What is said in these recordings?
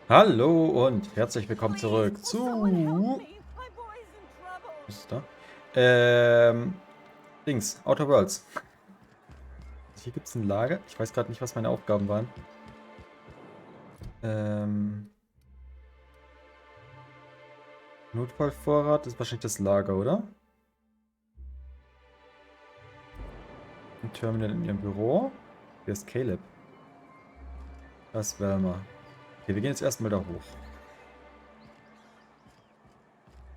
Hallo und herzlich willkommen zurück zu... Was ist da? Dings, Outer Worlds. Hier gibt es ein Lager. Ich weiß gerade nicht, was meine Aufgaben waren. Notfallvorrat ist wahrscheinlich das Lager, oder? Ein Terminal in ihrem Büro. Hier ist Caleb. Das ist Velma. Okay, wir gehen jetzt erstmal da hoch.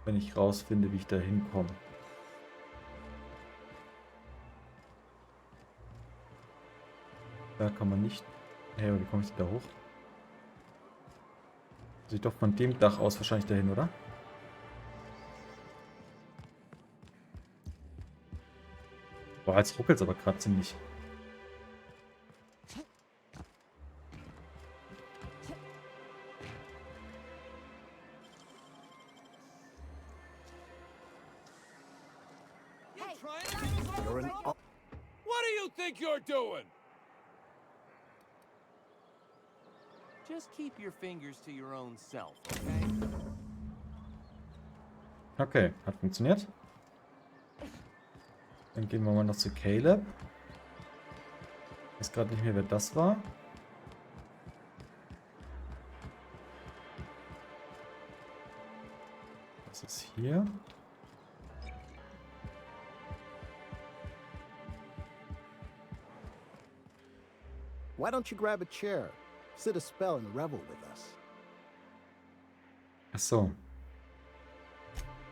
Wenn ich rausfinde, wie ich da hinkomme. Da kann man nicht... Hey, wie komme ich denn da hoch? Sieht doch von dem Dach aus wahrscheinlich dahin, oder? Boah, jetzt ruckelt es aber gerade ziemlich. What do you think you're doing? Just keep your fingers to your own self, okay? Okay, hat funktioniert. Dann gehen wir mal noch zu Caleb. Ich weiß gerade nicht mehr, wer das war. Was ist hier? Why don't you grab a chair, sit a spell, and revel with us? Ach so.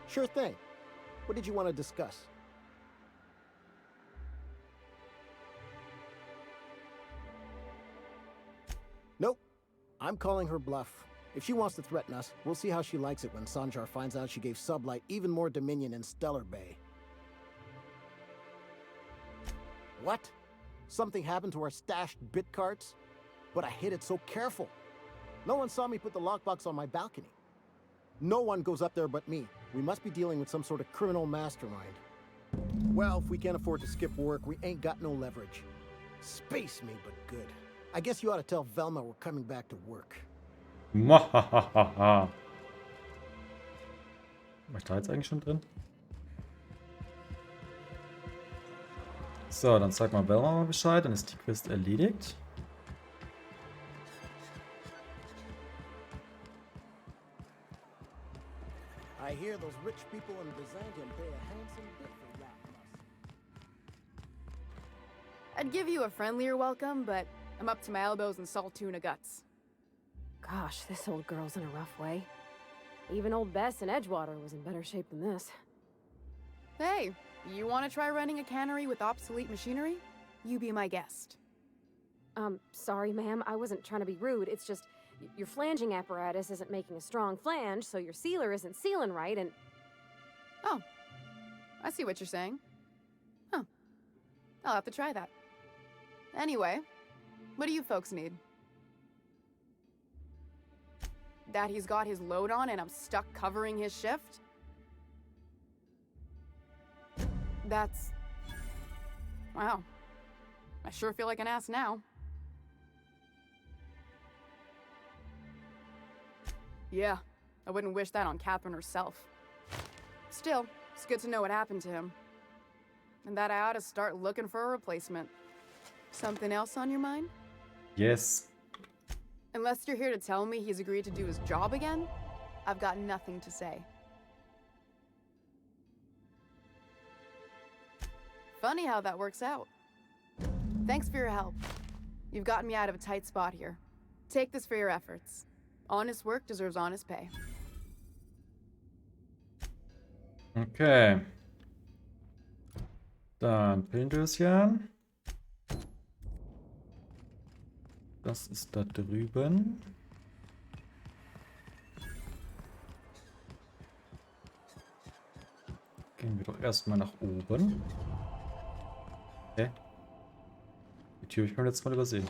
Sure thing. What did you want to discuss? Nope. I'm calling her bluff. If she wants to threaten us, we'll see how she likes it when Sanjar finds out she gave Sublight even more dominion in Stellar Bay. What? Something happened to our stashed bit cards? But I hid it so careful. No one saw me put the lockbox on my balcony. No one goes up there but me. We must be dealing with some sort of criminal mastermind. Well, if we can't afford to skip work, we ain't got no leverage. Space me, but good. I guess you ought to tell Velma we're coming back to work. Mahahaha. War ich da jetzt eigentlich schon drin? So, dann zeig mal Velma mal Bescheid, dann ist die Quest erledigt. I hear those rich people in Byzantium pay a handsome bit for that. I'd give you a friendlier welcome, but I'm up to my elbows in salt tuna guts. Gosh, this old girl's in a rough way. Even old Bess in Edgewater was in better shape than this. Hey, you want to try running a cannery with obsolete machinery? You be my guest. Sorry, ma'am. I wasn't trying to be rude. It's just your flanging apparatus isn't making a strong flange, so your sealer isn't sealing right, and... Oh, I see what you're saying. Huh. I'll have to try that. Anyway, what do you folks need? That he's got his load on and I'm stuck covering his shift? That's... Wow. I sure feel like an ass now. Yeah, I wouldn't wish that on Catherine herself. Still, it's good to know what happened to him. And that I ought to start looking for a replacement. Something else on your mind? Yes. Unless you're here to tell me he's agreed to do his job again, I've got nothing to say. Funny how that works out. Thanks for your help. You've gotten me out of a tight spot here. Take this for your efforts. Honest work deserves honest pay. Okay. Dann Pillendöschen. Das ist da drüben. Gehen wir doch erstmal nach oben. Hä? Die Tür habe ich beim letzten Mal übersehen.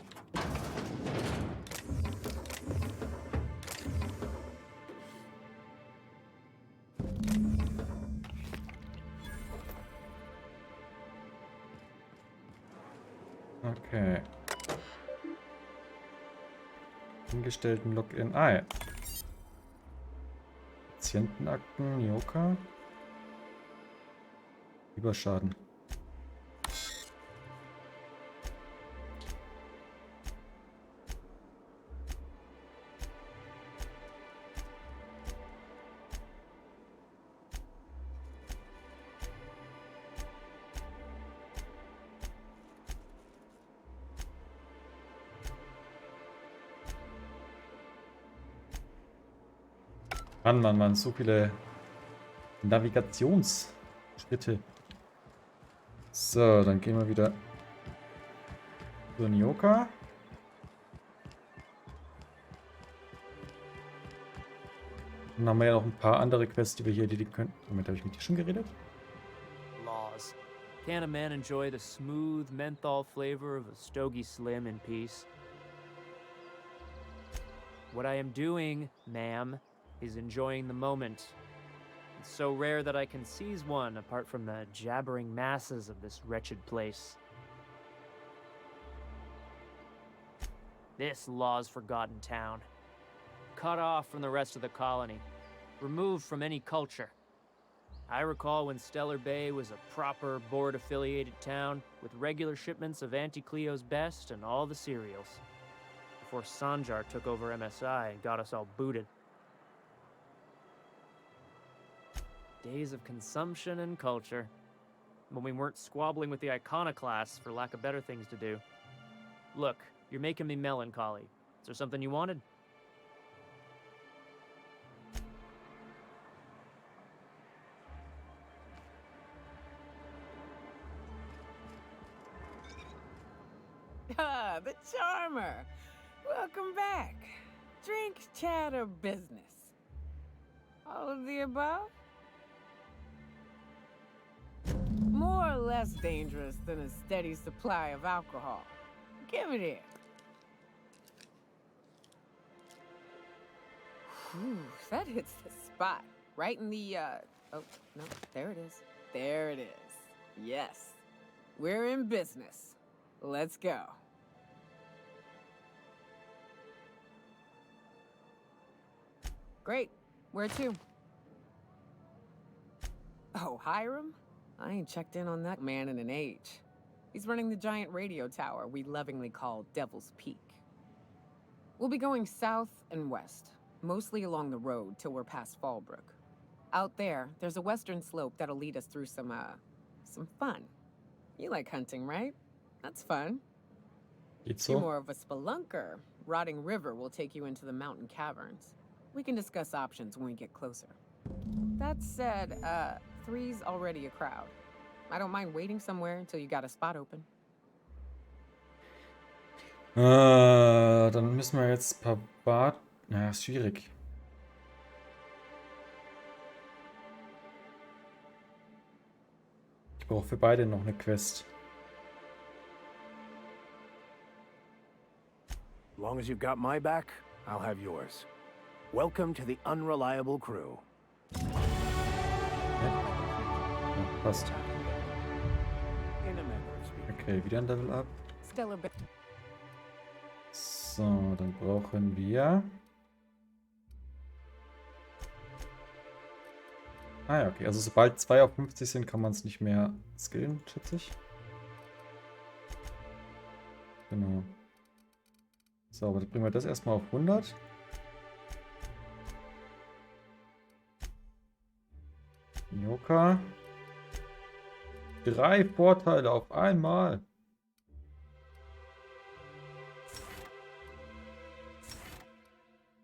Okay. Angestellten Login. Ah ja. Patientenakten, Nyoka. Überschaden. Mann, so viele Navigationsschritte. So, dann gehen wir wieder zur Nyoka. Dann haben wir ja noch ein paar andere Quests, die wir hier erledigen können. Moment, habe ich mit dir schon geredet? Laws. Can a man enjoy the smooth menthol flavor of a Stogie Slim in peace? What I am doing, ma'am, is enjoying the moment. It's so rare that I can seize one apart from the jabbering masses of this wretched place. This Law's forgotten town. Cut off from the rest of the colony. Removed from any culture. I recall when Stellar Bay was a proper board-affiliated town with regular shipments of Auntie Cleo's best and all the cereals. Before Sanjar took over MSI and got us all booted. Days of consumption and culture. When we weren't squabbling with the iconoclasts for lack of better things to do. Look, you're making me melancholy. Is there something you wanted? Ah, the charmer. Welcome back. Drink, chat, or business? All of the above? More or less dangerous than a steady supply of alcohol. Give it here. Whew, that hits the spot. Right in the, oh, no, there it is. There it is. Yes. We're in business. Let's go. Great. Where to? Oh, Hiram? I ain't checked in on that man in an age. He's running the giant radio tower we lovingly call Devil's Peak. We'll be going south and west, mostly along the road till we're past Fallbrook. Out there, there's a western slope that'll lead us through some fun. You like hunting, right? That's fun. Geht's You're so? more of a spelunker. Rotting River will take you into the mountain caverns. We can discuss options when we get closer. That said, 3's already a crowd. I don't mind waiting somewhere until you got a spot open. Dann müssen wir jetzt ein paar warten. Naja, ist schwierig. Ich brauche für beide noch eine Quest. As long as you've got my back, I'll have yours. Welcome to the unreliable crew. Ja, passt. In a manner of speaking. Okay, wieder ein Level up. Stellar Bay. So, dann brauchen wir... Ah ja, okay. Also sobald 2 auf 50 sind, kann man es nicht mehr skillen, schätze ich. Genau. So, aber dann bringen wir das erstmal auf 100. Nyoka. 3 Vorteile auf einmal.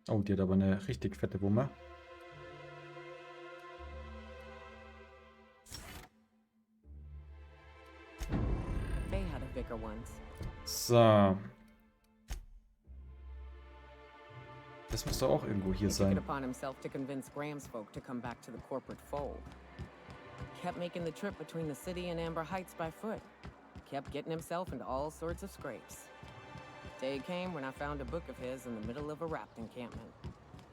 Oh, die hat aber eine richtig fette Wumme. They had a vicar once. So. Das müsste auch irgendwo hier He took it sein. upon himself to convince Graham's folk to come back to the corporate fold. Kept making the trip between the city and Amber Heights by foot. Kept getting himself into all sorts of scrapes. Day came when I found a book of his in the middle of a raft encampment.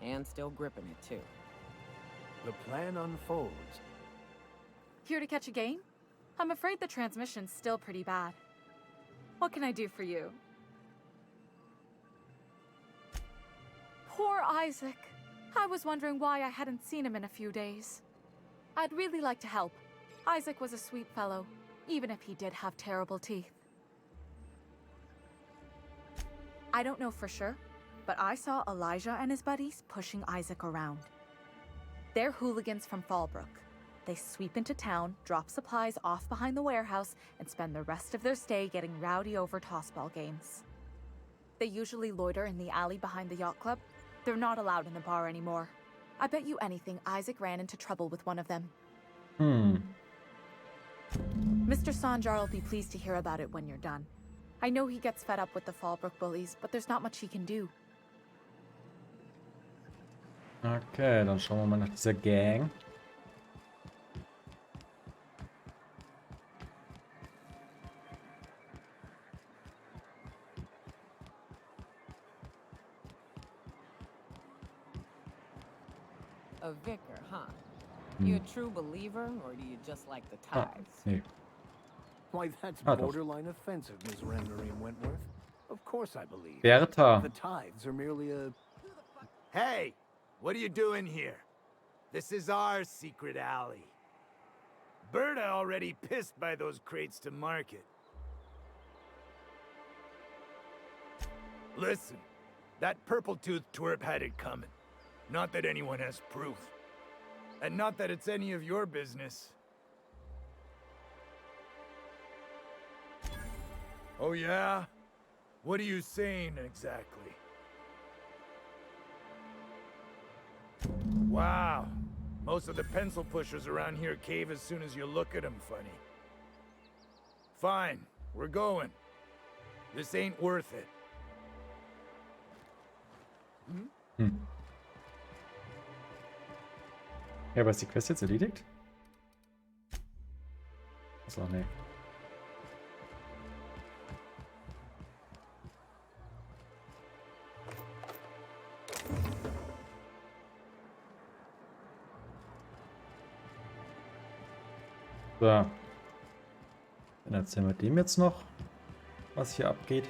And still gripping it, too. The plan unfolds. Here to catch a game? I'm afraid the transmission's still pretty bad. What can I do for you? Poor Isaac. I was wondering why I hadn't seen him in a few days. I'd really like to help. Isaac was a sweet fellow, even if he did have terrible teeth. I don't know for sure, but I saw Elijah and his buddies pushing Isaac around. They're hooligans from Fallbrook. They sweep into town, drop supplies off behind the warehouse, and spend the rest of their stay getting rowdy over tossball games. They usually loiter in the alley behind the yacht club. They're not allowed in the bar anymore. I bet you anything Isaac ran into trouble with one of them. Mr. Sanjar will be pleased to hear about it when you're done. I know he gets fed up with the Fallbrook bullies, but there's not much he can do. Okay, dann schauen wir mal nach dieser Gang. A vicar, huh? You a true believer, or do you just like the Ah, tithes? nee. Why, that's Ah, doch. borderline offensive, Miss Rendering Wentworth. Of course I believe. Bertha. The tithes are merely a... Hey, what are you doing here? This is our secret alley. Berta already pissed by those crates to market. Listen, that purple-toothed twerp had it coming. Not that anyone has proof. And not that it's any of your business. Oh yeah? What are you saying exactly? Wow. Most of the pencil pushers around here cave as soon as you look at them funny. Fine, we're going. This ain't worth it. Ja, aber ist die Quest jetzt erledigt? Achso, nee. So. Dann erzählen wir dem jetzt noch, was hier abgeht.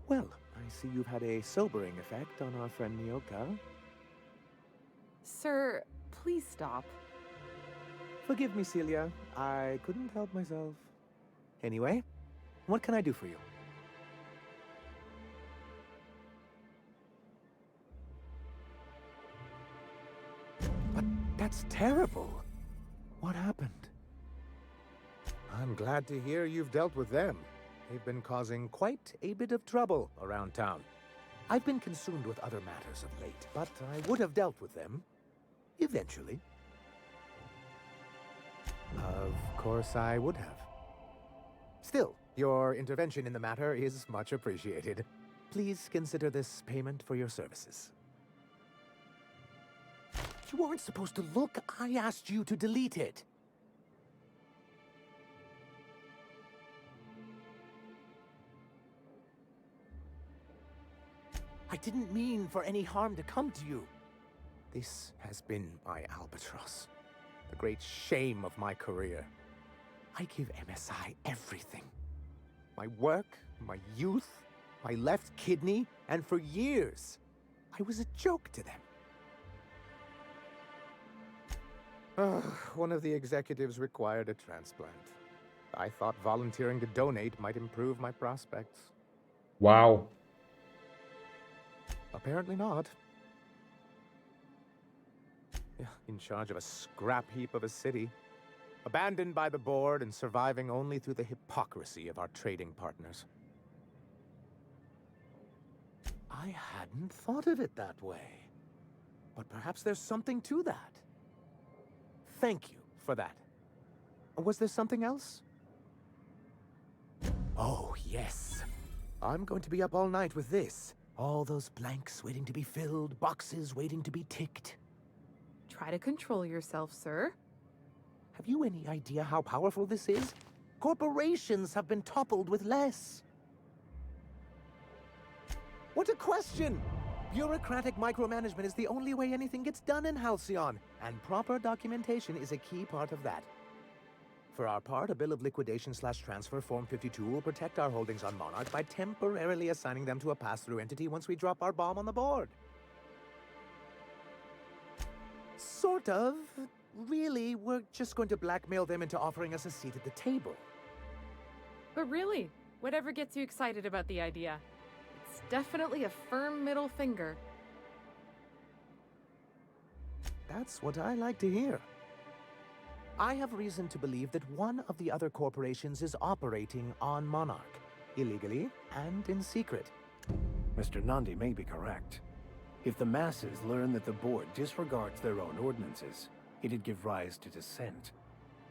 Well, I see you've had a sobering effect on our friend Nyoka. Sir, please stop. Forgive me, Celia. I couldn't help myself. Anyway, what can I do for you? But that's terrible. What happened? I'm glad to hear you've dealt with them. They've been causing quite a bit of trouble around town. I've been consumed with other matters of late, but I would have dealt with them. Eventually. Of course I would have. Still, your intervention in the matter is much appreciated. Please consider this payment for your services. You weren't supposed to look. I asked you to delete it. I didn't mean for any harm to come to you. This has been my albatross. The great shame of my career. I give MSI everything. My work, my youth, my left kidney, and for years, I was a joke to them. One of the executives required a transplant. I thought volunteering to donate might improve my prospects. Wow. Apparently not. In charge of a scrap heap of a city. Abandoned by the board and surviving only through the hypocrisy of our trading partners. I hadn't thought of it that way. But perhaps there's something to that. Thank you for that. Was there something else? Oh, yes. I'm going to be up all night with this. All those blanks waiting to be filled, boxes waiting to be ticked. Try to control yourself, sir. Have you any idea how powerful this is? Corporations have been toppled with less. What a question! Bureaucratic micromanagement is the only way anything gets done in Halcyon, and proper documentation is a key part of that. For our part, a bill of liquidation/transfer Form 52 will protect our holdings on Monarch by temporarily assigning them to a pass-through entity once we drop our bomb on the board. Sort of. Really, we're just going to blackmail them into offering us a seat at the table. But really, whatever gets you excited about the idea? It's definitely a firm middle finger. That's what I like to hear. I have reason to believe that one of the other corporations is operating on Monarch, illegally and in secret. Mr. Nandi may be correct. If the masses learn that the board disregards their own ordinances, it'd give rise to dissent.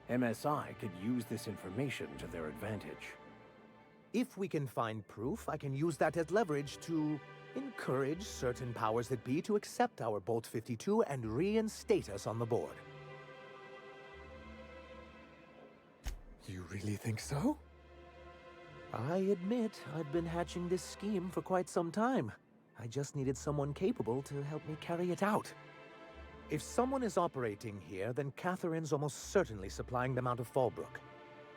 MSI could use this information to their advantage. If we can find proof, I can use that as leverage to encourage certain powers that be to accept our Bolt 52 and reinstate us on the board. You really think so? I admit I've been hatching this scheme for quite some time. I just needed someone capable to help me carry it out. If someone is operating here, then Catherine's almost certainly supplying them out of Fallbrook.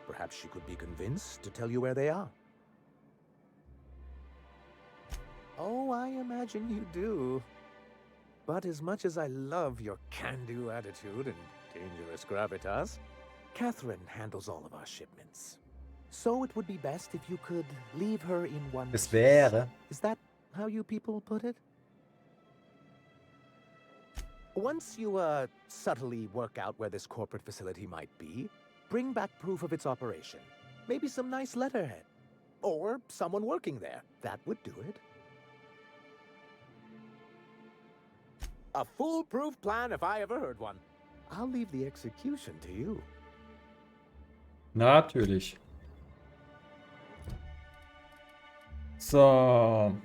Perhaps she could be convinced to tell you where they are. Oh, I imagine you do. But as much as I love your can-do attitude and dangerous gravitas, Catherine handles all of our shipments. So it would be best if you could leave her in one Es piece. wäre. Is that how you people put it? Once you, subtly work out where this corporate facility might be, bring back proof of its operation. Maybe some nice letterhead. Or someone working there. That would do it. A foolproof plan if I ever heard one. I'll leave the execution to you. Natürlich. So.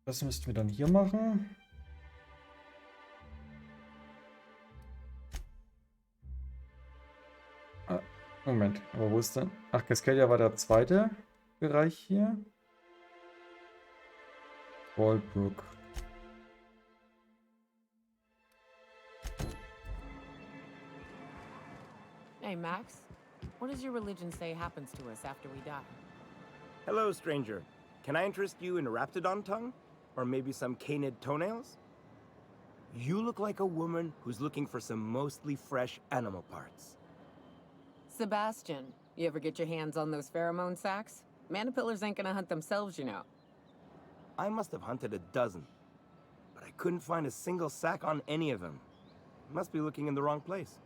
Das müssten wir dann hier machen. Ah, Moment, aber wo ist denn? Ach, Cascadia war der zweite Bereich hier. Fallbrook. Hey, Max. What does your religion say happens to us after we die? Hello, stranger. Can I interest you in Raptidon tongue? Or maybe some canid toenails? You look like a woman who's looking for some mostly fresh animal parts. Sebastian, you ever get your hands on those pheromone sacs? Manipillars ain't gonna hunt themselves, you know. I must have hunted a dozen, but I couldn't find a single sack on any of them. Must be looking in the wrong place.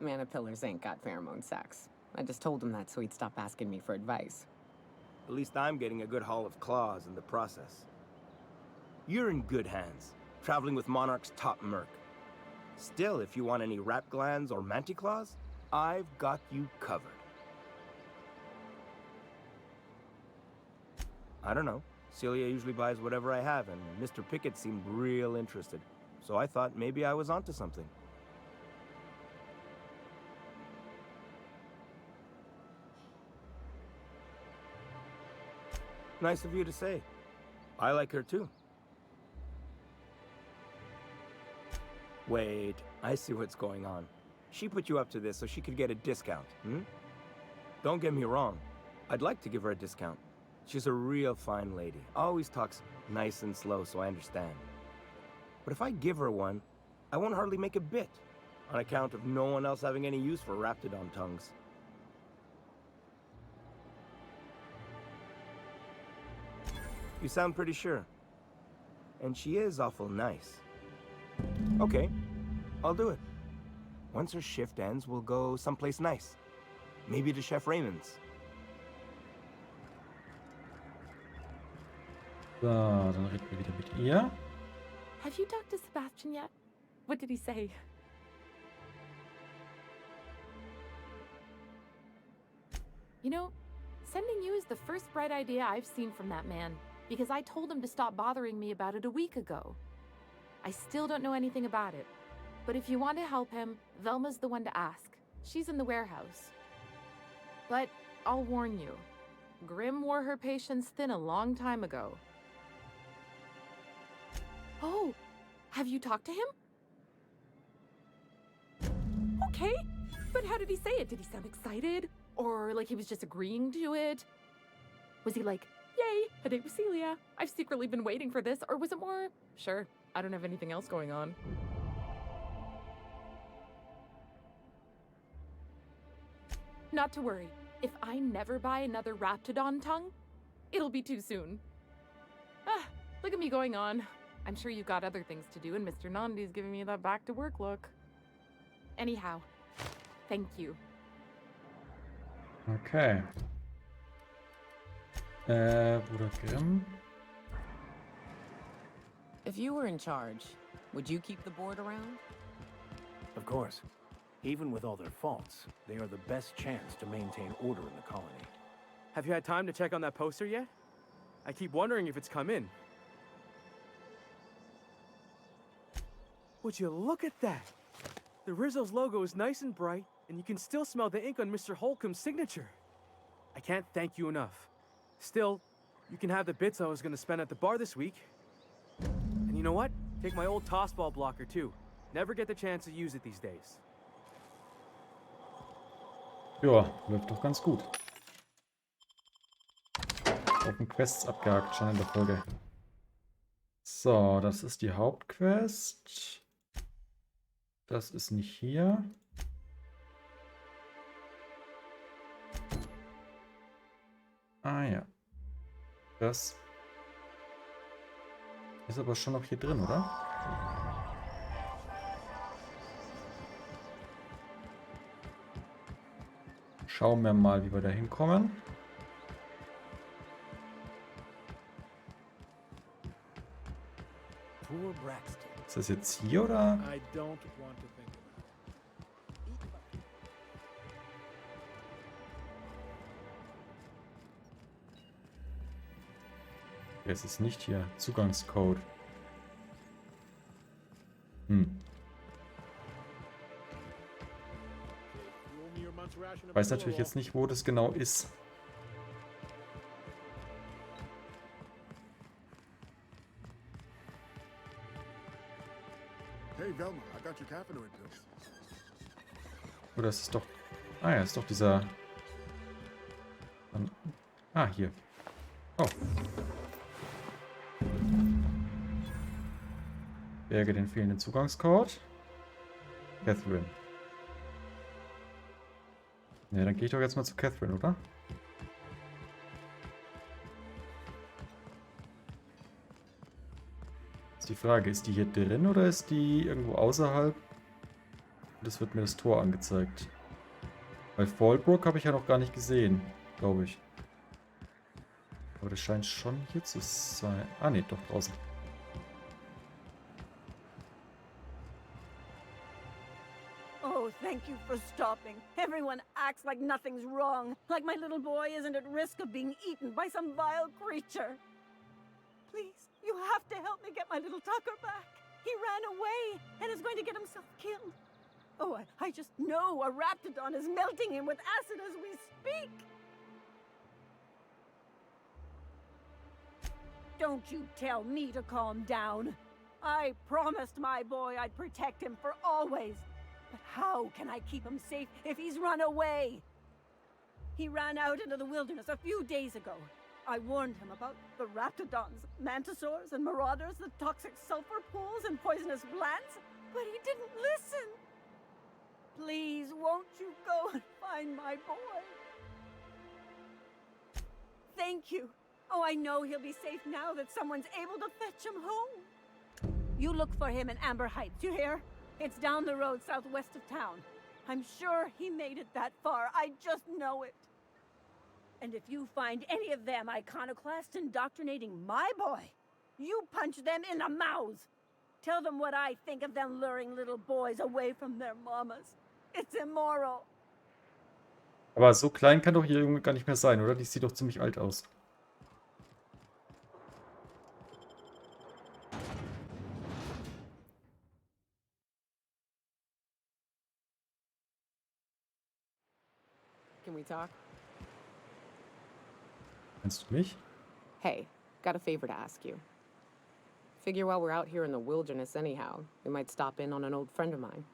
Manipillars ain't got pheromone sacs. I just told him that so he'd stop asking me for advice. At least I'm getting a good haul of claws in the process. You're in good hands, traveling with Monarch's top merc. Still, if you want any rat glands or manticlaws, I've got you covered. I don't know. Celia usually buys whatever I have, and Mr. Pickett seemed real interested. So I thought maybe I was onto something. Nice of you to say. I like her too. Wait, I see what's going on. She put you up to this so she could get a discount, hmm? Don't get me wrong. I'd like to give her a discount. She's a real fine lady. Always talks nice and slow so I understand. But if I give her one, I won't hardly make a bit, on account of no one else having any use for Raptidon tongues. You sound pretty sure. And she is awful nice. Okay, I'll do it. Once her shift ends, we'll go someplace nice. Maybe to Chef Raymond's. So, dann reden wir wieder mit ihr. Have you talked to Sebastian yet? What did he say? You know, sending you is the first bright idea I've seen from that man, because I told him to stop bothering me about it a week ago. I still don't know anything about it, but if you want to help him, Velma's the one to ask. She's in the warehouse. But I'll warn you, Grimm wore her patience thin a long time ago. Oh, have you talked to him? okay, but how did he say it? Did he sound excited? Or like he was just agreeing to it? Was he like, yay, a date with Celia? I've secretly been waiting for this. Or was it more, sure, I don't have anything else going on? Not to worry. If I never buy another Raptidon tongue, it'll be too soon. Ah, look at me going on. I'm sure you've got other things to do, and Mr. Nandi's giving me that back-to-work look. Anyhow, thank you. Okay. Bruder Grimm. If you were in charge, would you keep the board around? Of course. Even with all their faults, they are the best chance to maintain order in the colony. Have you had time to check on that poster yet? I keep wondering if it's come in. Would you look at that? The Rizzo's logo is nice and bright, and you can still smell the ink on Mr. Holcomb's signature. I can't thank you enough. Still, you can have the bits I was going to spend at the bar this week. And you know what? Take my old tossball blocker too. Never get the chance to use it these days. Ja, läuft doch ganz gut. Haufen Quests abgehakt schon in der Folge. So, das ist die Hauptquest. Das ist nicht hier. Ah ja. Das ist aber schon noch hier drin, oder? Schauen wir mal, wie wir da hinkommen. Ist das jetzt hier oder? Es ist nicht hier. Zugangscode. Ich weiß natürlich jetzt nicht, wo das genau ist. Hey Velma, I got your caffeinoid pills. Oder ist es doch... Ah ja, ist doch dieser... Ah, hier. Oh. Berge den fehlenden Zugangscode. Catherine. Ne, dann gehe ich doch jetzt mal zu Catherine, oder? Ist die Frage, ist die hier drin oder ist die irgendwo außerhalb? Das wird mir das Tor angezeigt. Weil Fallbrook habe ich ja noch gar nicht gesehen, glaube ich. Aber das scheint schon hier zu sein. Ah ne, doch draußen. Oh, thank you for stopping. Everyone acts like nothing's wrong. Like my little boy isn't at risk of being eaten by some vile creature. Please, you have to help me get my little Tucker back. He ran away and is going to get himself killed. Oh, I just know a Raptidon is melting him with acid as we speak. Don't you tell me to calm down. I promised my boy I'd protect him for always. But how can I keep him safe if he's run away? He ran out into the wilderness a few days ago. I warned him about the Raptidons, Mantisaurs, and Marauders, the toxic sulfur pools and poisonous plants, but he didn't listen. Please, won't you go and find my boy? Thank you. Oh, I know he'll be safe now that someone's able to fetch him home. You look for him in Amber Heights, you hear? It's down the road southwest of town. I'm sure he made it that far. I just know it. And if you find any of them iconoclasts indoctrinating my boy, you punch them in the mouths. Tell them what I think of them luring little boys away from their mamas. It's immoral. Aber so klein kann doch hier Junge gar nicht mehr sein, oder? Die sieht doch ziemlich alt aus. Can we talk? Kennst du mich? Hey, got a favor to ask you. Figure while we're out here in the wilderness anyhow, we might stop in on an old friend of mine.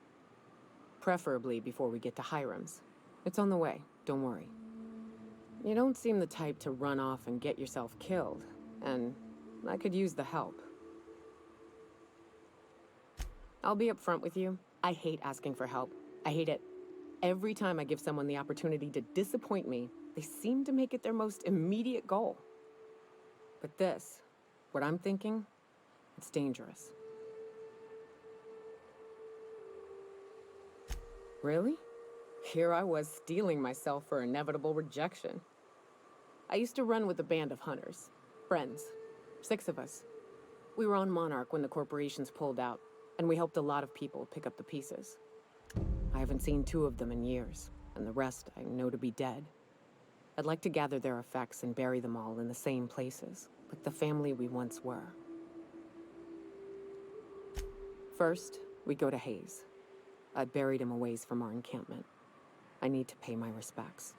Preferably before we get to Hiram's. It's on the way, don't worry. You don't seem the type to run off and get yourself killed, and I could use the help. I'll be upfront with you. I hate asking for help. I hate it. Every time I give someone the opportunity to disappoint me, they seem to make it their most immediate goal. But this, what I'm thinking, it's dangerous. Really? Here I was steeling myself for inevitable rejection. I used to run with a band of hunters. Friends. 6 of us. We were on Monarch when the corporations pulled out, and we helped a lot of people pick up the pieces. I haven't seen 2 of them in years, and the rest I know to be dead. I'd like to gather their effects and bury them all in the same places, like the family we once were. First, we go to Hayes. I'd buried him a ways from our encampment. I need to pay my respects.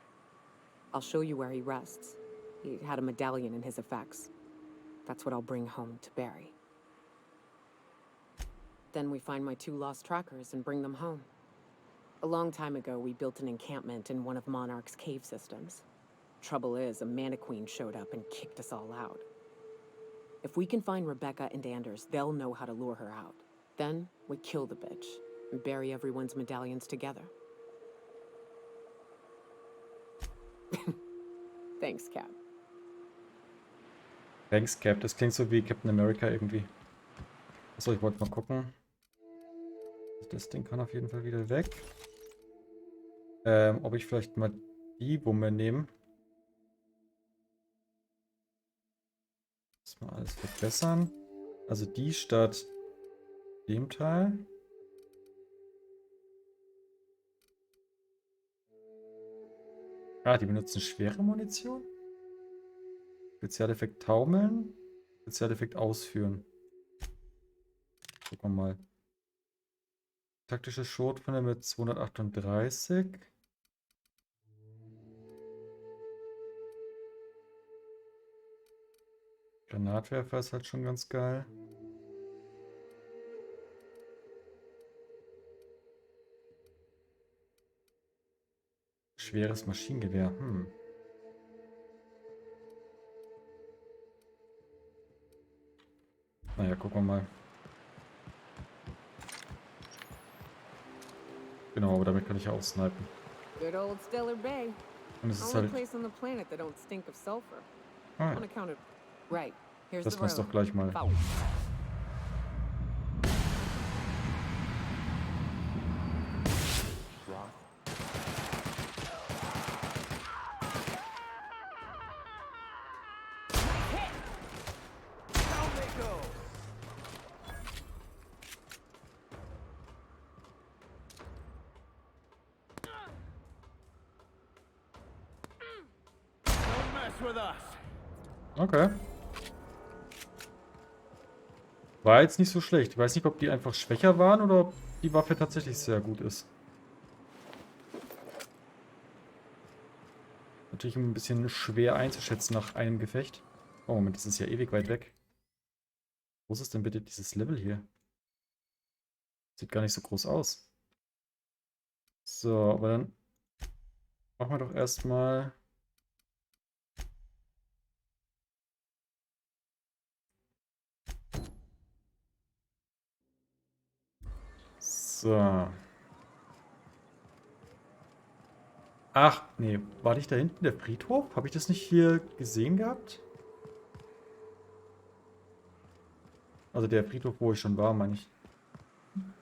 I'll show you where he rests. He had a medallion in his effects. That's what I'll bring home to bury. Then we find my 2 lost trackers and bring them home. A long time ago, we built an encampment in one of Monarch's cave systems. Trouble is, a Mantiqueen showed up and kicked us all out. If we can find Rebecca and Anders, they'll know how to lure her out. Then, we kill the bitch and bury everyone's medallions together. Thanks, Cap. Thanks, Cap. Das klingt so wie Captain America irgendwie. Achso, ich wollte mal gucken. Das Ding kann auf jeden Fall wieder weg. Ob ich vielleicht mal die Wumme nehme. Das mal alles verbessern. Also die statt dem Teil. Ah, die benutzen schwere Munition. Spezialeffekt taumeln. Spezialeffekt ausführen. Gucken wir mal. Taktische Schrotflinte mit 238. Granatwerfer ist halt schon ganz geil. Schweres Maschinengewehr. Naja, gucken wir mal. Genau, aber damit kann ich ja auch snipen. Good old Stellar Bay. Und es ist Only halt... place on the planet that don't stink of sulfur. Ah, On account of... Right. Here's das the war's road. doch gleich mal. Follow. Okay. War jetzt nicht so schlecht. Ich weiß nicht, ob die einfach schwächer waren oder ob die Waffe tatsächlich sehr gut ist. Natürlich ein bisschen schwer einzuschätzen nach einem Gefecht. Oh, Moment, das ist ja ewig weit weg. Wo ist denn bitte dieses Level hier? Sieht gar nicht so groß aus. So, aber dann machen wir doch erstmal... So. Ach, nee. War nicht da hinten der Friedhof? Habe ich das nicht hier gesehen gehabt? Also der Friedhof, wo ich schon war, meine ich.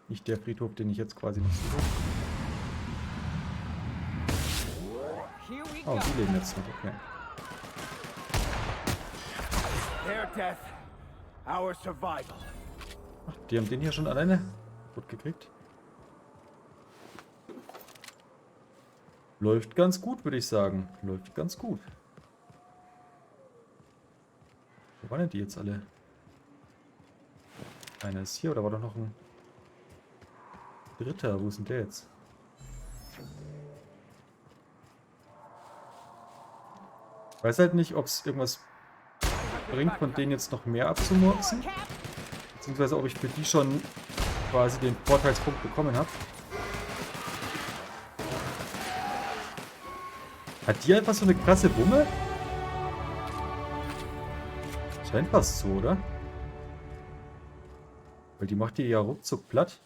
Nicht der Friedhof, den ich jetzt quasi nicht suche. Oh, die leben jetzt noch, okay. Their death, our survival. Ach, die haben den hier schon alleine gut gekriegt. Läuft ganz gut, würde ich sagen. Läuft ganz gut. Wo waren denn die jetzt alle? Einer ist hier, oder war doch noch ein dritter? Wo ist denn der jetzt? Ich weiß halt nicht, ob es irgendwas bringt, von denen jetzt noch mehr abzumurksen. Beziehungsweise ob ich für die schon quasi den Vorteilspunkt bekommen habe. Hat die einfach so eine krasse Wumme? Scheint fast so, oder? Weil die macht die ja ruckzuck platt.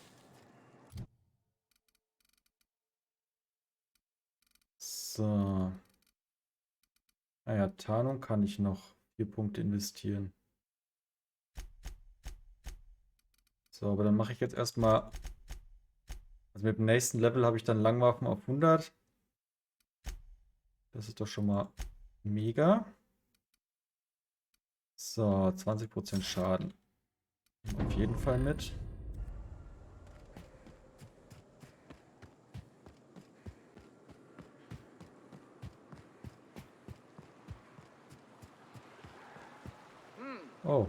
So. Naja, Tarnung kann ich noch 4 Punkte investieren. So, aber dann mache ich jetzt erstmal... Also mit dem nächsten Level habe ich dann Langwaffen auf 100. Das ist doch schon mal mega. So, 20% Schaden. Auf jeden Fall mit. Oh.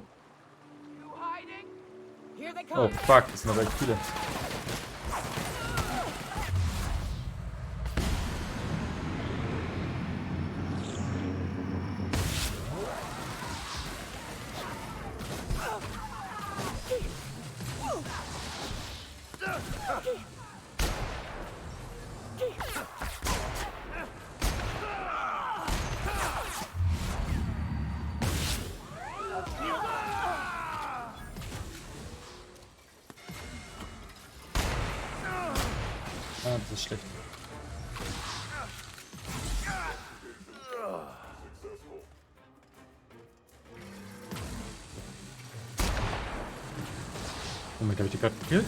Oh, fuck, das sind aber echt viele. Ah, das ist schlecht. Moment, habe ich die gerade gekillt?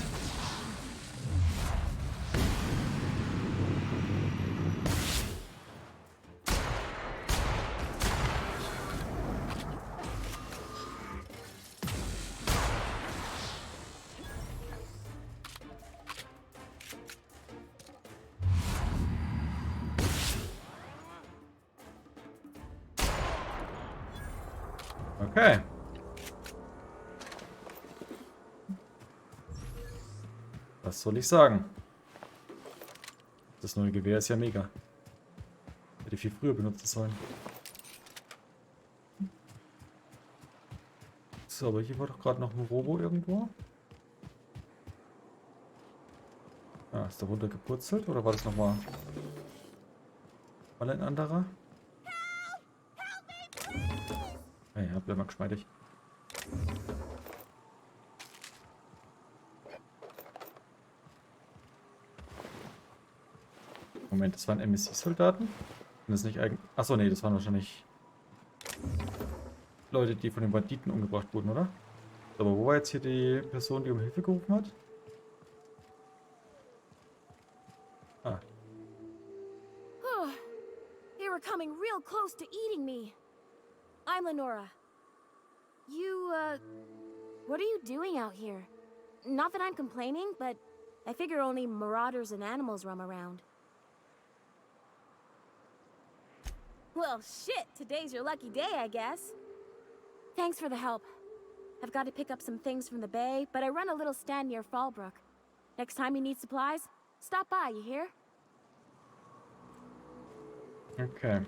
Okay. Was soll ich sagen? Das neue Gewehr ist ja mega. Hätte ich viel früher benutzen sollen. So, aber hier war doch gerade noch ein Robo irgendwo. Ah, ist da runtergepurzelt oder war das nochmal ein anderer? Hey, ja, bleib mal geschmeidig. Moment, das waren MSI-Soldaten? Sind das nicht eigentlich... Achso, nee, das waren wahrscheinlich Leute, die von den Banditen umgebracht wurden, oder? Aber wo war jetzt hier die Person, die um Hilfe gerufen hat? Ah. They were coming real close to eating me. I'm Lenora. You, what are you doing out here? Not that I'm complaining, but I figure only marauders and animals roam around. Well, shit, today's your lucky day, I guess. Thanks for the help. I've got to pick up some things from the bay, but I run a little stand near Fallbrook. Next time you need supplies, stop by, you hear? Okay.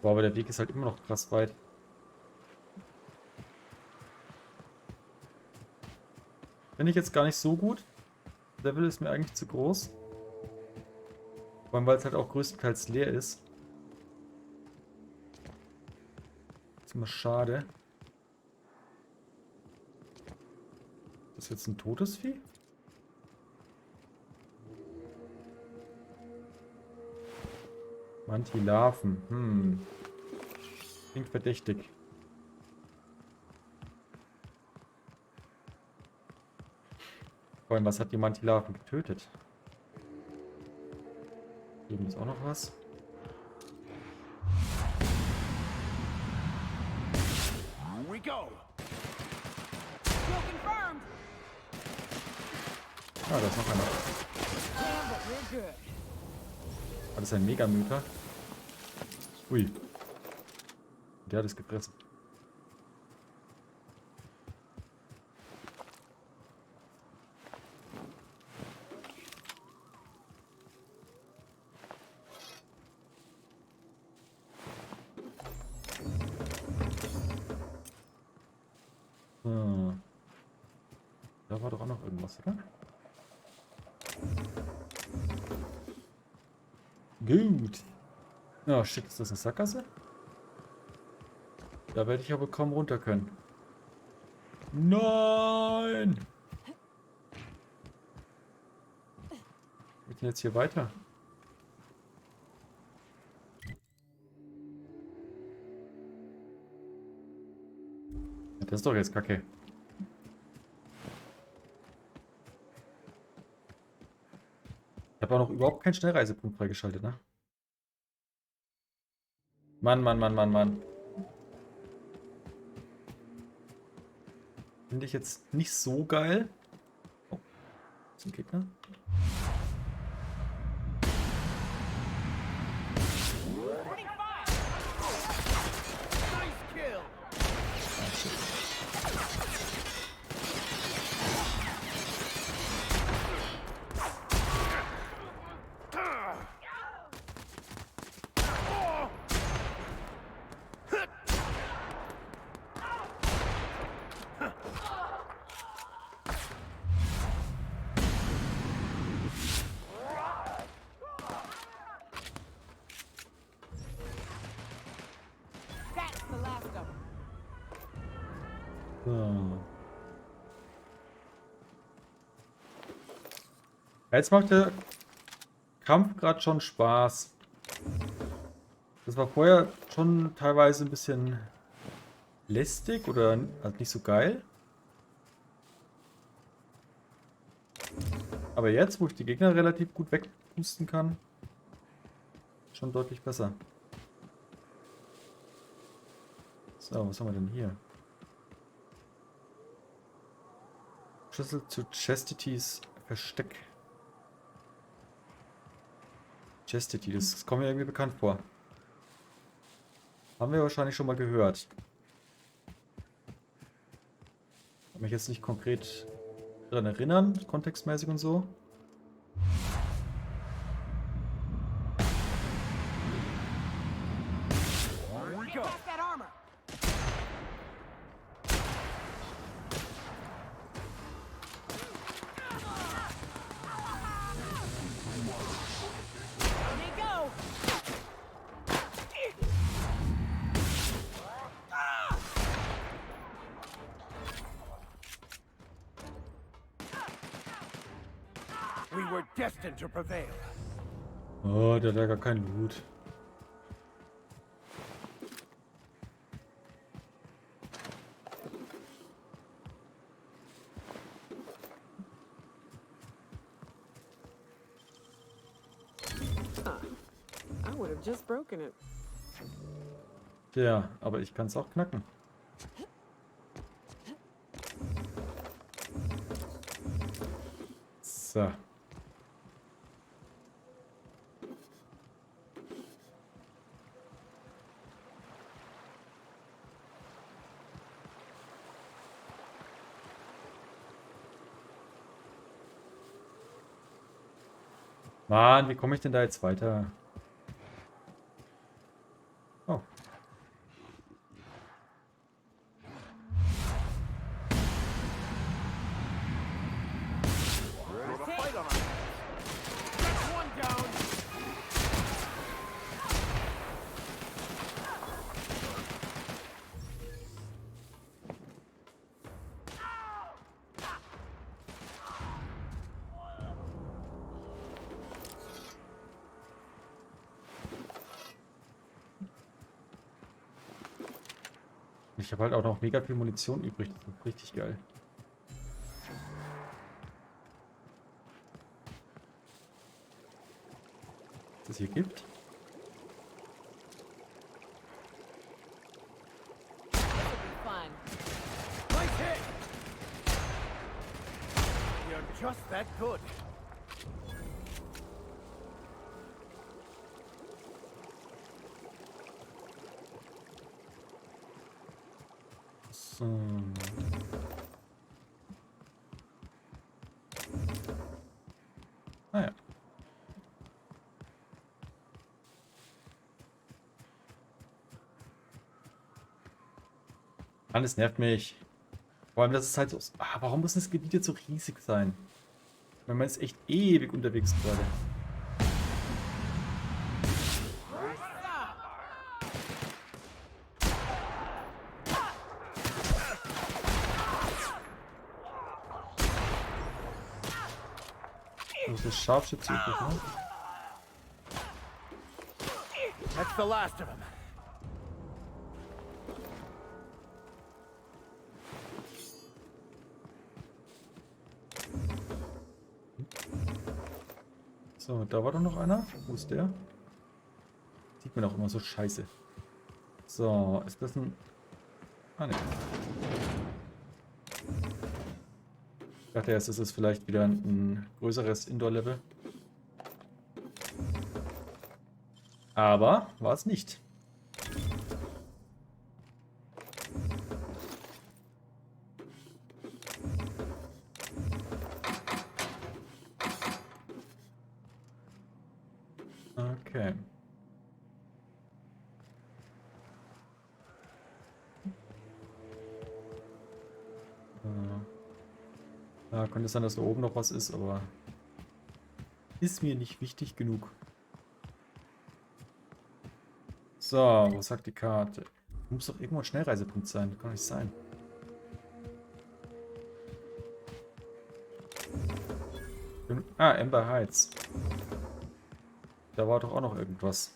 Boah, aber der Weg ist halt immer noch krass weit. Finde ich jetzt gar nicht so gut. Level ist mir eigentlich zu groß. Vor allem, weil es halt auch größtenteils leer ist. Ist immer schade. Ist das jetzt ein totes Vieh? Mantilarven. Klingt verdächtig. Vor allem, was hat die Mantilarven getötet? Hier ist auch noch was. Here we go. Ah, da ist noch einer. War das ein Megamyther? Ui. Der hat es gefressen. Da war doch auch noch irgendwas, oder? Gut. Ja, shit, ist das eine Sackgasse? Da werde ich aber kaum runter können. Nein! Wie geht denn jetzt hier weiter? Das ist doch jetzt Kacke. Ich habe auch noch überhaupt keinen Schnellreisepunkt freigeschaltet, ne? Mann, Mann, Mann, Mann, Mann. Finde ich jetzt nicht so geil. Oh, ist ein Gegner. So. Jetzt macht der Kampf gerade schon Spaß. Das war vorher schon teilweise ein bisschen lästig oder halt nicht so geil. Aber jetzt, wo ich die Gegner relativ gut wegpusten kann, schon deutlich besser. So, was haben wir denn hier? Schlüssel zu Chastitys Versteck. Chastity, das kommt mir irgendwie bekannt vor. Haben wir wahrscheinlich schon mal gehört. Kann mich jetzt nicht konkret daran erinnern, kontextmäßig und so. We were destined to prevail. Oh, der hat ja gar keinen Loot. I would have just broken it. Ja, aber ich kann es auch knacken. So. Mann, wie komme ich denn da jetzt weiter? Oh. Ich habe halt auch noch mega viel Munition übrig. Das ist richtig geil. Was es hier gibt? You're just that good. So. Ah ja. Mann, es nervt mich. Vor allem, das ist halt so... Ah, warum muss das Gebiet jetzt so riesig sein? Weil man ist echt ewig unterwegs gerade. der Scharfschütze übrig, ne? That's the last of them. So, da war doch noch einer. Wo ist der? Sieht man auch immer so scheiße. So, ist das ein... Ah, ne. Ich dachte erst, es ist vielleicht wieder ein größeres Indoor-Level. Aber war es nicht. Okay. Ja, könnte sein, dass da oben noch was ist, aber ist mir nicht wichtig genug. So, was sagt die Karte? Muss doch irgendwo ein Schnellreisepunkt sein. Kann nicht sein. Ah, Amber Heights. Da war doch auch noch irgendwas.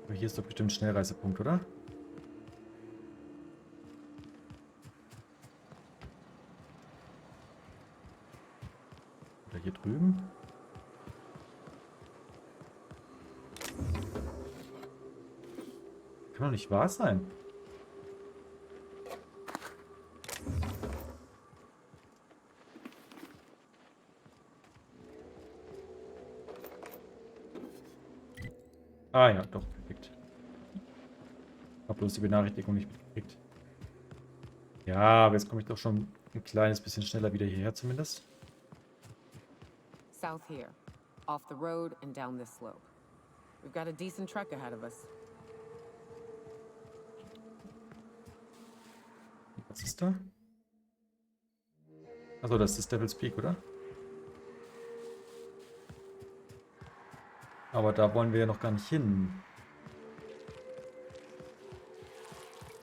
Aber hier ist doch bestimmt ein Schnellreisepunkt, oder? Oder hier drüben? Kann doch nicht wahr sein. Ah ja, doch, perfekt. Hab bloß die Benachrichtigung nicht mitgekriegt. Ja, aber jetzt komme ich doch schon ein kleines bisschen schneller wieder hierher zumindest. South here, off the road and down this slope. We've got a decent trek ahead of us. Was ist da? Achso, das ist Devil's Peak, oder? Aber da wollen wir ja noch gar nicht hin.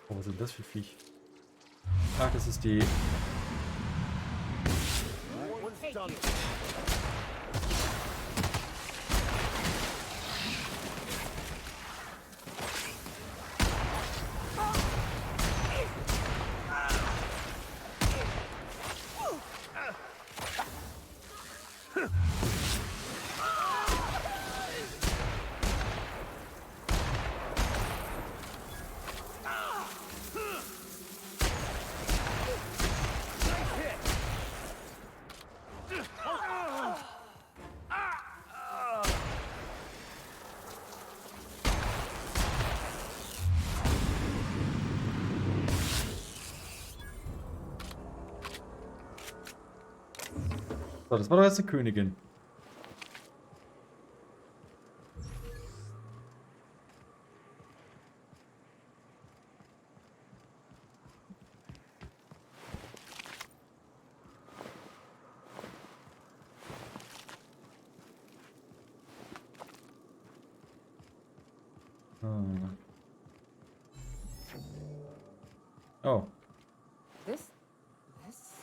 Oh, was ist denn das für Viech? Ach, das ist die... So, das war doch jetzt eine Königin. Oh. This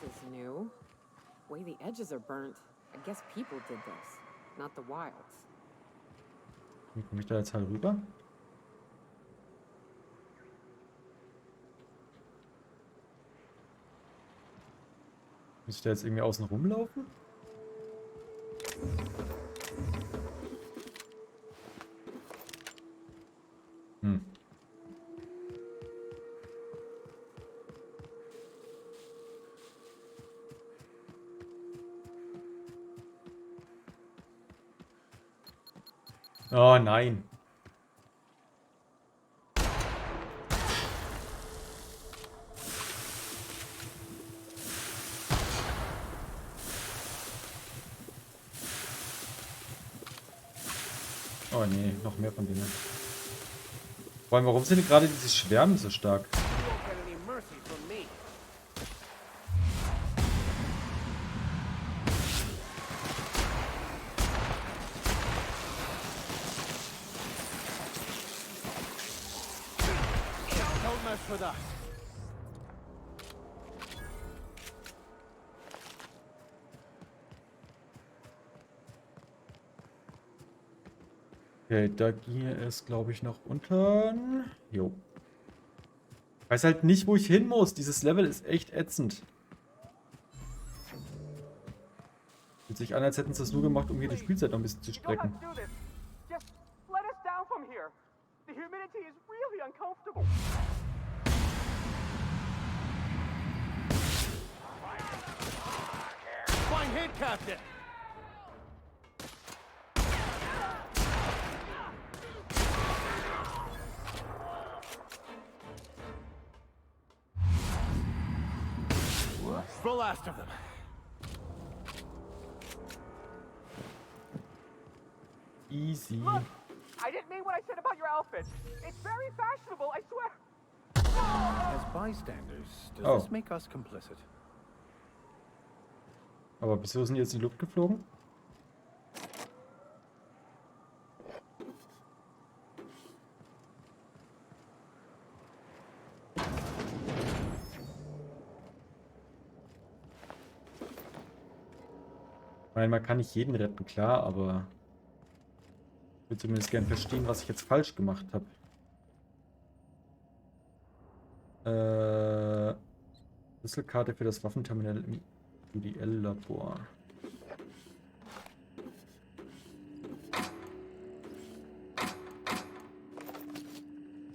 is new. The way the edges are burnt. I guess people did this, not the wilds. Wie komme ich da jetzt halt rüber? Muss ich da jetzt irgendwie außen rumlaufen? Hm. Oh nein. Oh nee, noch mehr von denen. Vor allem, warum sind gerade diese Schwärme so stark? Okay, da ging es, glaube ich, nach unten. Jo. Ich weiß halt nicht, wo ich hin muss. Dieses Level ist echt ätzend. Fühlt sich an, als hätten sie das nur gemacht, um hier die Spielzeit noch ein bisschen zu strecken. Fine hit, Captain! The last of them. Easy. Look, I didn't mean what I said about your outfit. It's very fashionable, I swear. As bystanders, does this make us complicit? Aber wieso sind die jetzt in die Luft geflogen? Ich meine, man kann nicht jeden retten, klar, aber ich würde zumindest gerne verstehen, was ich jetzt falsch gemacht habe. Schlüsselkarte für das Waffenterminal im UDL-Labor.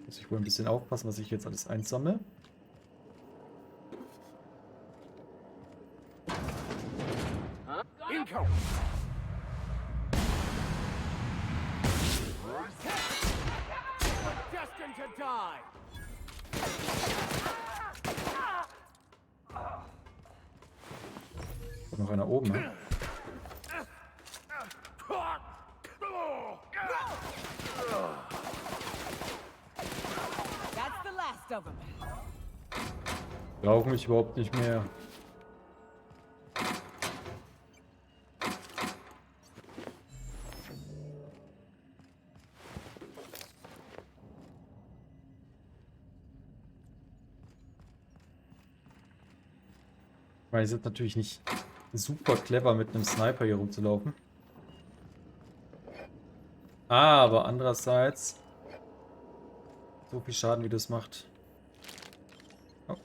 Muss ich wohl ein bisschen aufpassen, was ich jetzt alles einsammle. Income! Destined to die! Kommt noch einer oben, ne? That's the last of them. Brauche mich überhaupt nicht mehr. Ich meine, es ist natürlich nicht super clever, mit einem Sniper hier rumzulaufen. Aber andererseits, so viel Schaden, wie das macht. Oh.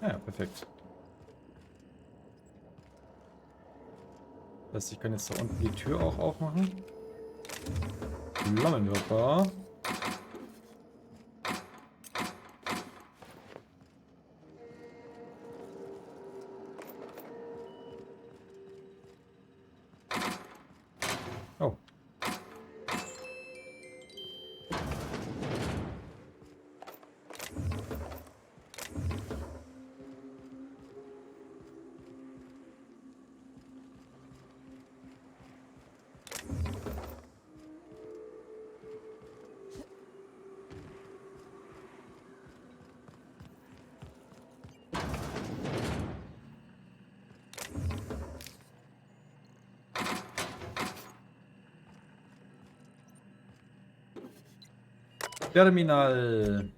Ja, perfekt. Das heißt, ich kann jetzt da unten die Tür auch aufmachen. Flammenwerfer. Oh. Terminal.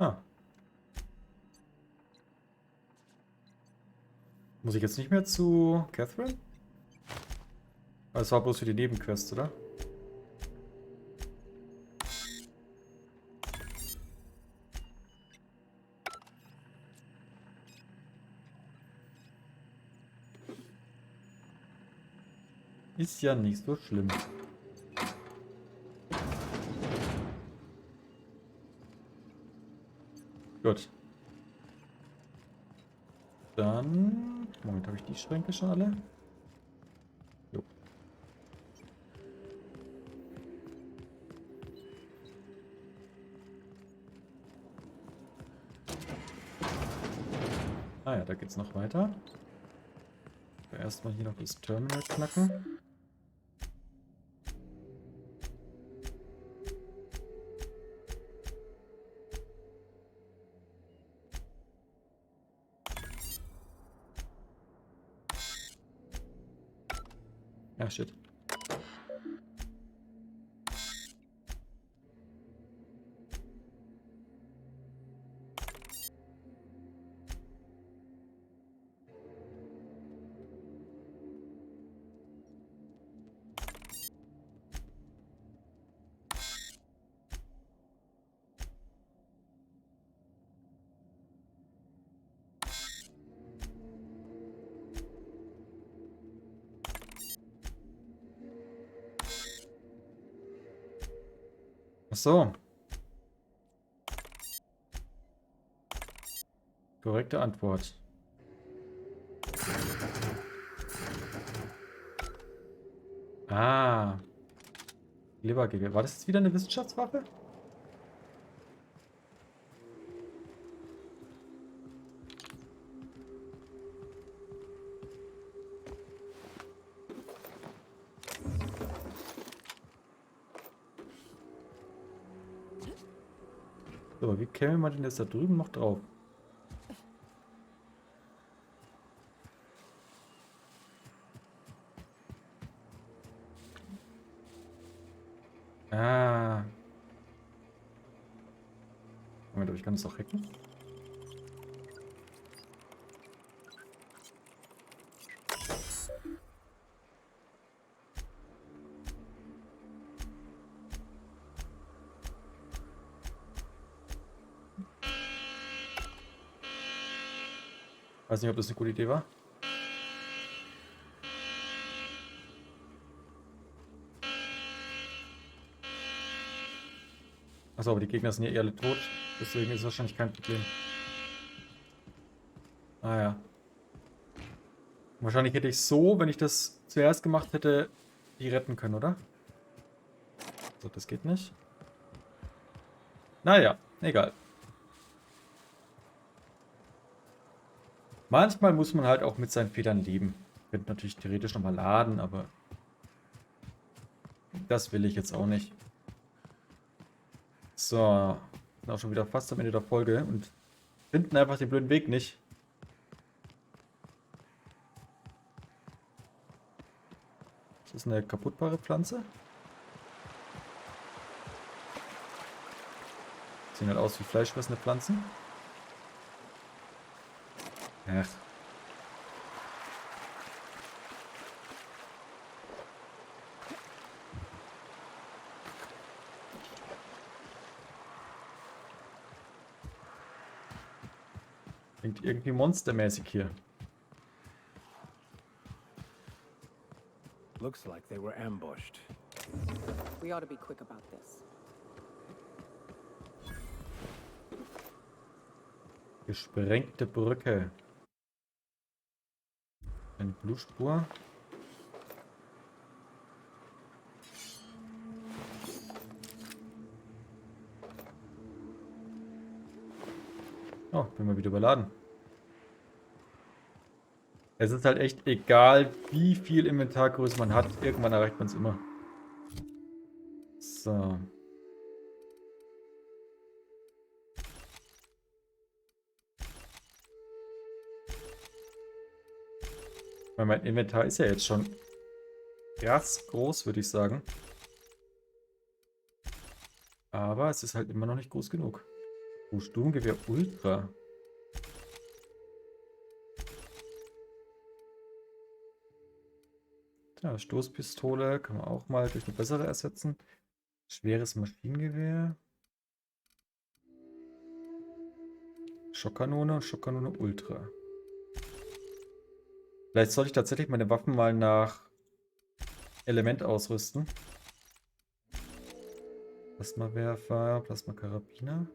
Ah. Muss ich jetzt nicht mehr zu Catherine? Das war bloß für die Nebenquest, oder? Ist ja nicht so schlimm. Gut. Dann... Moment, habe ich die Schränke schon alle? Jo. Ah ja, da geht's noch weiter. Erstmal hier noch das Terminal knacken. Ah, shit. Ach so. Korrekte Antwort. Ah. Lebergewehr. War das jetzt wieder eine Wissenschaftswaffe? So, wie käme man denn jetzt da drüben noch drauf? Ah. Moment, aber ich kann das auch hacken. Weiß nicht, ob das eine gute Idee war. Achso, aber die Gegner sind ja eh alle tot. Deswegen ist es wahrscheinlich kein Problem. Ah ja. Wahrscheinlich hätte ich so, wenn ich das zuerst gemacht hätte, die retten können, oder? So, das geht nicht. Naja, egal. Manchmal muss man halt auch mit seinen Fehlern leben. Ich könnte natürlich theoretisch nochmal laden, aber das will ich jetzt auch nicht. So, sind auch schon wieder fast am Ende der Folge und finden einfach den blöden Weg nicht. Das ist eine kaputtbare Pflanze. Sehen halt aus wie fleischfressende Pflanzen. Ach. Klingt irgendwie monstermäßig hier. Looks like they were ambushed. We ought to be quick about this. Gesprengte Brücke. Eine Blutspur. Oh, bin mal wieder überladen. Es ist halt echt egal, wie viel Inventargröße man hat. Irgendwann erreicht man es immer. So. Weil mein Inventar ist ja jetzt schon krass groß, würde ich sagen. Aber es ist halt immer noch nicht groß genug. Oh, Sturmgewehr Ultra. Ja, Stoßpistole kann man auch mal durch eine bessere ersetzen. Schweres Maschinengewehr. Schockkanone, Schockkanone Ultra. Vielleicht sollte ich tatsächlich meine Waffen mal nach Element ausrüsten. Plasmawerfer, Plasmakarabiner.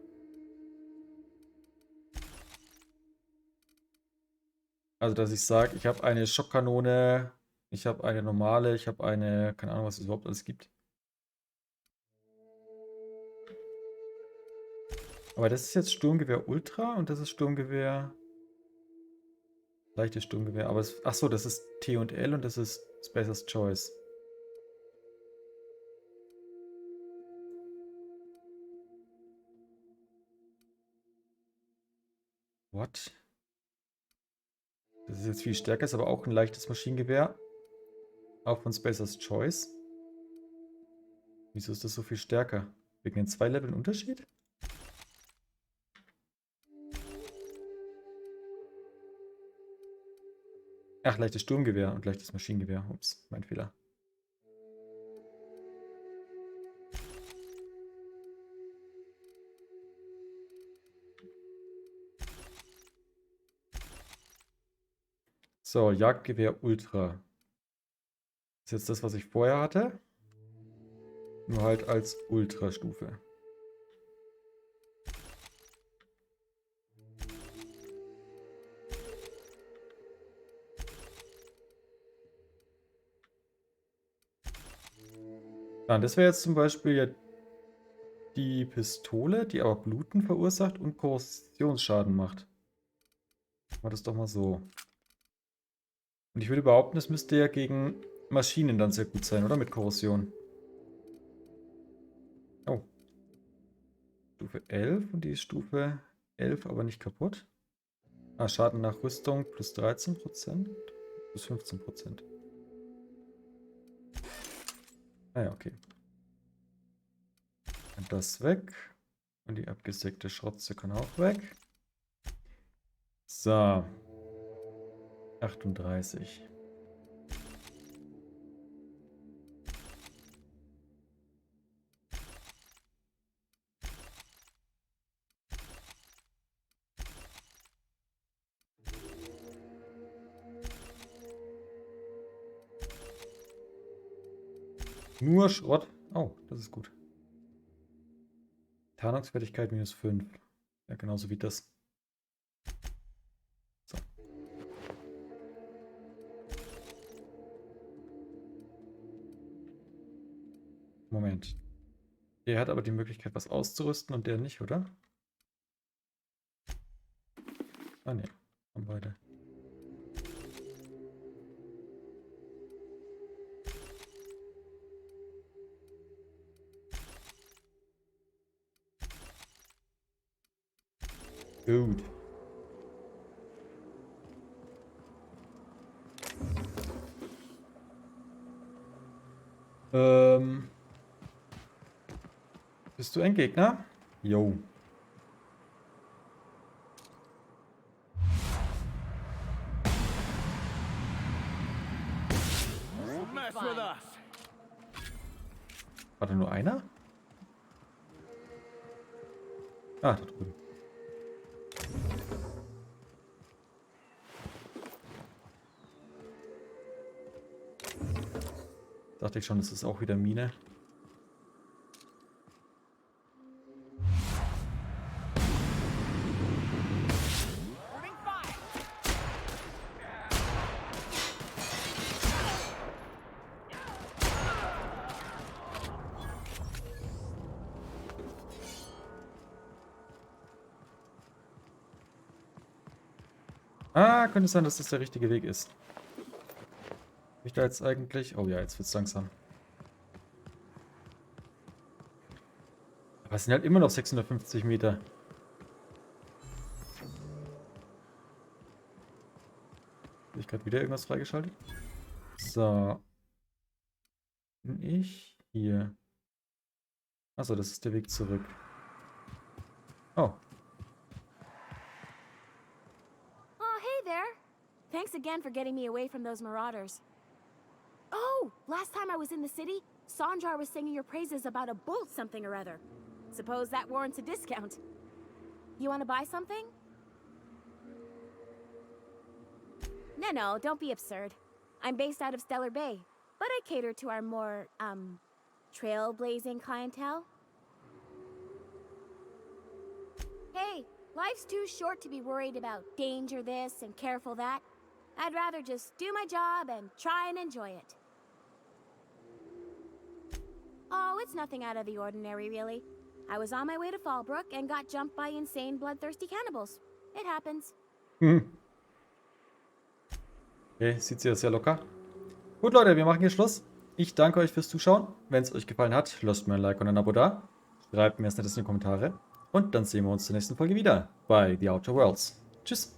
Also, dass ich sage, ich habe eine Schockkanone, ich habe eine normale, ich habe eine, keine Ahnung, was es überhaupt alles gibt. Aber das ist jetzt Sturmgewehr Ultra und das ist Sturmgewehr. Leichtes Sturmgewehr. Aber es, achso, das ist T und L und das ist Spacer's Choice. What? Das ist jetzt viel stärker, ist aber auch ein leichtes Maschinengewehr. Auch von Spacer's Choice. Wieso ist das so viel stärker? Wegen den 2 Leveln Unterschied? Ach, leichtes Sturmgewehr und leichtes Maschinengewehr. Ups, mein Fehler. So, Jagdgewehr Ultra. Das ist jetzt das, was ich vorher hatte. Nur halt als Ultra-Stufe. Ja, das wäre jetzt zum Beispiel ja die Pistole, die aber Bluten verursacht und Korrosionsschaden macht. Machen wir das doch mal so. Und ich würde behaupten, es müsste ja gegen Maschinen dann sehr gut sein, oder? Mit Korrosion. Oh. Stufe 11 und die ist Stufe 11 aber nicht kaputt. Ah, Schaden nach Rüstung plus 13%, plus 15%. Ah ja, okay. Und das weg. Und die abgesägte Schrotze kann auch weg. So. 38. Nur Schrott. Oh, das ist gut. Tarnungsfertigkeit minus 5. Ja, genauso wie das. So. Moment. Der hat aber die Möglichkeit, was auszurüsten und der nicht, oder? Ah, ne. Haben beide. Gut. Bist du ein Gegner? Jo. War da nur einer? Ah, da drüben. Dachte ich schon, das ist auch wieder Mine. Ah, könnte sein, dass das der richtige Weg ist. Ich da jetzt eigentlich... Oh ja, jetzt wird es langsam. Aber es sind halt immer noch 650 Meter. Habe ich gerade wieder irgendwas freigeschaltet? So. Bin ich hier? Achso, das ist der Weg zurück. Oh. Oh, hey there. Thanks again for getting me away from those marauders. Oh, last time I was in the city, Sanjar was singing your praises about a bolt something or other. Suppose that warrants a discount. You want to buy something? No, don't be absurd. I'm based out of Stellar Bay, but I cater to our more, trailblazing clientele. Hey, life's too short to be worried about danger this and careful that. I'd rather just do my job and try and enjoy it. Oh, it's nothing out of the ordinary, really. I was on my way to Fallbrook and got jumped by insane, bloodthirsty cannibals. It happens. Okay, sieht sehr, sehr locker. Gut, Leute, wir machen hier Schluss. Ich danke euch fürs Zuschauen. Wenn es euch gefallen hat, lasst mir ein Like und ein Abo da. Schreibt mir erst Nettes in die Kommentare. Und dann sehen wir uns zur nächsten Folge wieder bei The Outer Worlds. Tschüss.